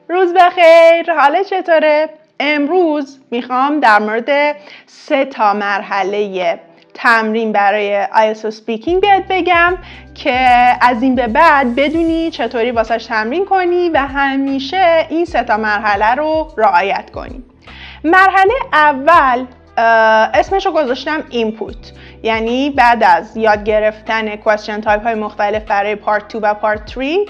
روز بخیر، حالت چطوره؟ امروز میخوام در مورد 3 مرحله تمرین برای IELTS speaking بهت بگم که از این به بعد بدونی چطوری واسش تمرین کنی و همیشه این 3 مرحله رو رعایت کنی. مرحله اول اسمشو گذاشتم اینپوت، یعنی بعد از یاد گرفتن question type های مختلف برای پارت 2 و پارت 3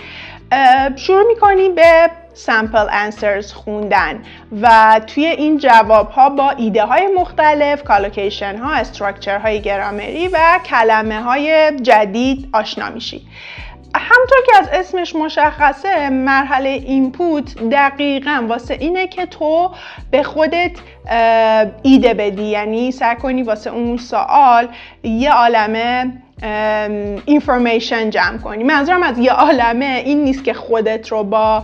شروع میکنی به sample answers خوندن و توی این جواب ها با ایده های مختلف، کالوکیشن ها، استراکچر های گرامری و کلمه های جدید آشنا میشی. همونطور که از اسمش مشخصه، مرحله اینپوت دقیقاً واسه اینه که تو به خودت ایده بدی، یعنی سعی کنی واسه اون سوال یه عالمه اینفورمیشن جمع کنی. منظورم از یه عالمه این نیست که خودت رو با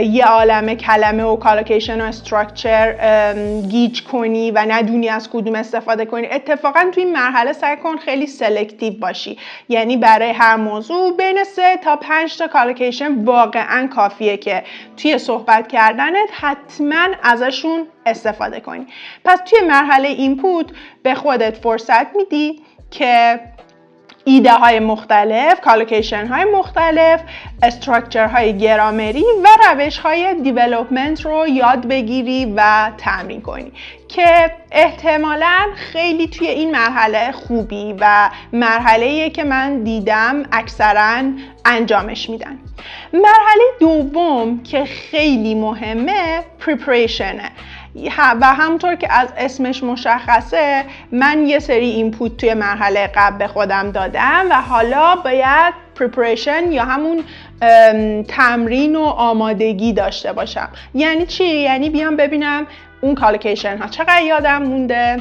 یه عالمه کلمه و کالوکیشن و استراکچر گیج کنی و ندونی از کدوم استفاده کنی. اتفاقا توی این مرحله سعی کن خیلی سلکتیو باشی، یعنی برای هر موضوع بین 3 تا 5 تا کالوکیشن واقعا کافیه که توی صحبت کردنت حتما ازشون استفاده کنی. پس توی مرحله اینپوت به خودت فرصت میدی که ایده های مختلف، کالوکیشن های مختلف، استراکچر های گرامری و روش های دیولوپمنت رو یاد بگیری و تمرین کنی که احتمالاً خیلی توی این مرحله خوبی و مرحله‌ایه که من دیدم اکثراً انجامش میدن. مرحله دوم که خیلی مهمه پریپریشنه و همونطور که از اسمش مشخصه، من یه سری اینپوت توی مرحله قبل به خودم دادم و حالا باید پریپریشن یا همون تمرین و آمادگی داشته باشم. یعنی چی؟ یعنی بیام ببینم اون کالوکیشن ها چقدر یادم مونده،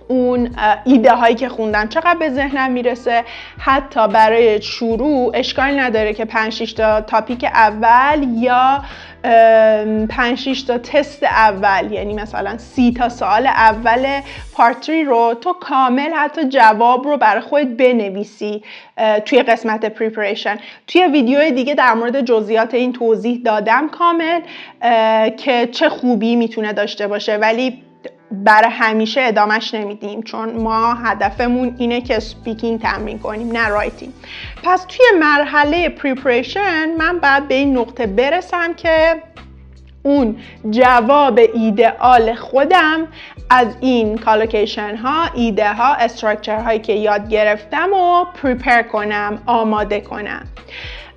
اون ایده هایی که خوندم چقدر به ذهنم میرسه. حتی برای شروع اشکال نداره که 5-6 تا تاپیک اول یا 5-6 تا تست اول، یعنی مثلا 30 تا سوال اول پارت 3 رو تو کامل حتی جواب رو برای خودت بنویسی توی قسمت پریپریشن. توی ویدیو دیگه در مورد جزئیات این توضیح دادم کامل که چه خوبی میتونه داشته باشه، ولی برای همیشه ادامش نمیدیم چون ما هدفمون اینه که سپیکینگ تمرین کنیم نه رایتینگ. پس توی مرحله پریپریشن من باید به این نقطه برسم که اون جواب ایدئال خودم از این کالوکیشن ها، ایده ها، استراکچر هایی که یاد گرفتم و پریپر کنم، آماده کنم.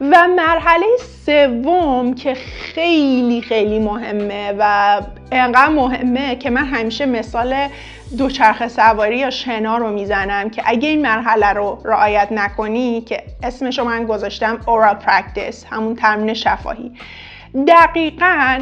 و مرحله سوم که خیلی خیلی مهمه و انقدر مهمه که من همیشه مثال دوچرخه سواری یا شنا رو میزنم که اگه این مرحله رو رعایت نکنی، که اسمشو من گذاشتم oral practice، همون تمرین شفاهی، دقیقاً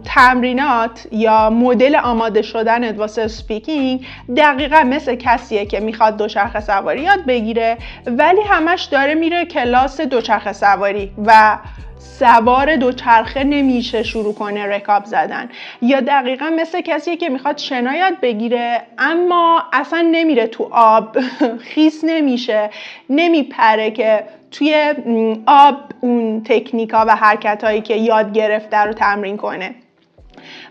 تمرینات یا مدل آماده شدنت واسه سپیکینگ دقیقاً مثل کسیه که میخواد دوچرخه سواری یاد بگیره ولی همش داره میره کلاس دوچرخه سواری و سوار دوچرخه نمیشه شروع کنه رکاب زدن. یا دقیقاً مثل کسیه که میخواد شنا یاد بگیره اما اصلا نمیره تو آب، خیس نمیشه، نمیپره که توی آب اون تکنیکا و حرکتایی که یاد گرفته رو تمرین کنه.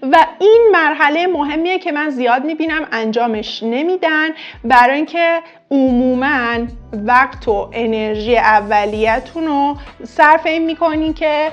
و این مرحله مهمیه که من زیاد میبینم انجامش نمیدن، برای اینکه عموماً وقت و انرژی اولیتون رو صرف این میکنین که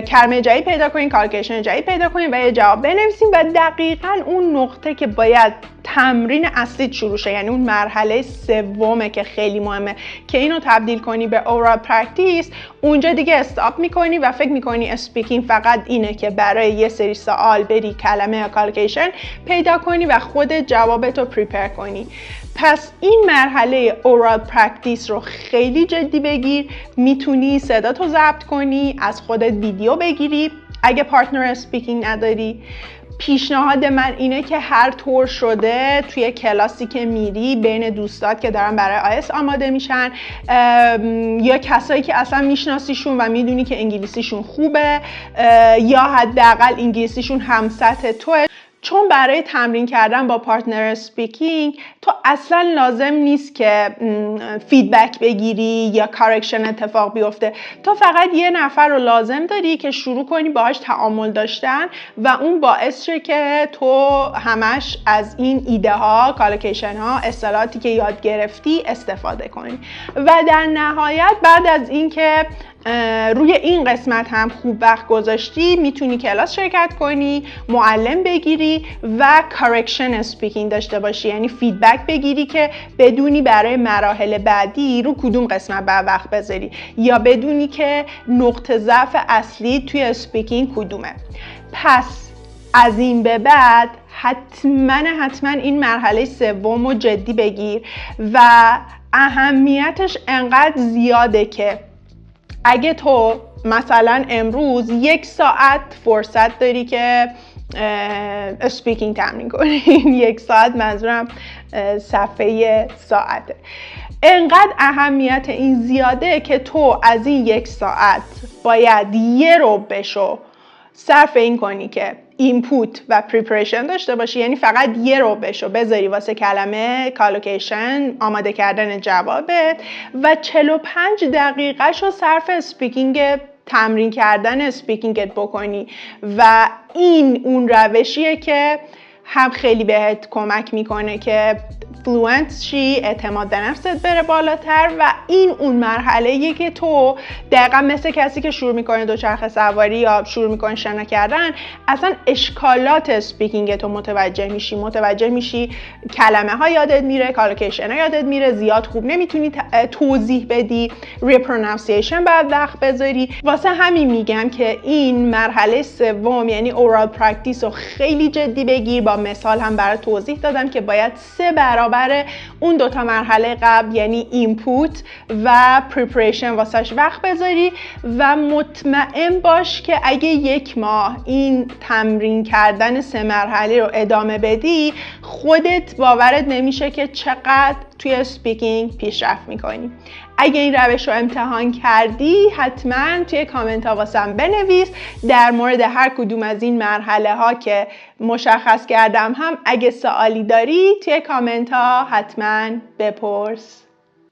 کلمه جدید پیدا کنین، کالکیشن جدید پیدا کنین و یه جواب بنویسین و دقیقاً اون نقطه که باید تمرین اصلی شروع شه، یعنی اون مرحله سومه که خیلی مهمه که اینو تبدیل کنی به اورال پرکتیس. اونجا دیگه استاپ میکنی و فکر میکنی اسپیکینگ فقط اینه که برای یه سری سوال بری کلمه یا کالکیشن پیدا کنی و خودت جوابتو پریپر کنی. پس این مرحله اورال پرکتیس رو خیلی جدی بگیر. میتونی صداتو ضبط کنی، از خودت ویدیو بگیری اگه پارتنر اسپیکینگ نداری. پیشنهاد من اینه که هر طور شده توی کلاسی که میری بین دوستات که دارن برای آیلتس آماده میشن یا کسایی که اصلا میشناسیشون و میدونی که انگلیسیشون خوبه یا حداقل انگلیسیشون هم سطح توه، چون برای تمرین کردن با پارتنر سپیکینگ تو اصلا لازم نیست که فیدبک بگیری یا کارکشن اتفاق بیفته. تو فقط یه نفر رو لازم داری که شروع کنی باهاش تعامل داشتن و اون باعث شه که تو همش از این ایده ها، کالوکیشن ها، اصطلاحاتی که یاد گرفتی استفاده کنی. و در نهایت بعد از اینکه روی این قسمت هم خوب وقت گذاشتی میتونی کلاس شرکت کنی، معلم بگیری و کارکشن سپیکینگ داشته باشی، یعنی فیدبک بگیری که بدونی برای مراحل بعدی رو کدوم قسمت باید وقت بذاری یا بدونی که نقطه ضعف اصلی توی سپیکینگ کدومه. پس از این به بعد حتما این مرحله سوم رو جدی بگیر و اهمیتش انقدر زیاده که اگه تو مثلا امروز 1 ساعت فرصت داری که اسپیکینگ تمرین کنی 1 ساعت منظورم صفحه ساعته، انقدر اهمیت این زیاده که تو از این 1 ساعت باید 1 ربعشو صرف این کنی که اینپوت و پریپریشن داشته باشی، یعنی فقط 1 ربعشو بذاری واسه کلمه کالوکیشن، آماده کردن جوابت و 45 دقیقهشو صرف اسپیکینگ، تمرین کردن اسپیکینگت بکنی. و این اون روشیه که هم خیلی بهت کمک میکنه که فلوئنت شی، اعتماد به نفست بره بالاتر و این اون مرحله‌ایه که تو دقیقا مثل کسی که شروع میکنه دوچرخه سواری یا شروع میکنه شنا کردن اصلا اشکالات اسپیکینگ تو متوجه میشی کلمه ها یادت میره، کالوکیشن ها یادت میره، زیاد خوب نمیتونی توضیح بدی، ریپرونانسیشن باید وقت بذاری. واسه همین میگم که این مرحله سوم یعنی اورال پرکتیس رو خیلی جدی بگیر. با مثال هم برای توضیح دادم که باید 3 برابر اون 2 تا مرحله قبل یعنی اینپوت و پریپریشن واسش وقت بذاری و مطمئن باش که اگه 1 ماه این تمرین کردن 3 مرحله رو ادامه بدی خودت باورت نمیشه که چقدر توی اسپیکینگ پیشرفت میکنی. اگه این روش رو امتحان کردی حتما توی کامنت ها واسم بنویس در مورد هر کدوم از این مرحله ها که مشخص کردم. هم اگه سوالی داری توی کامنت ها حتما بپرس.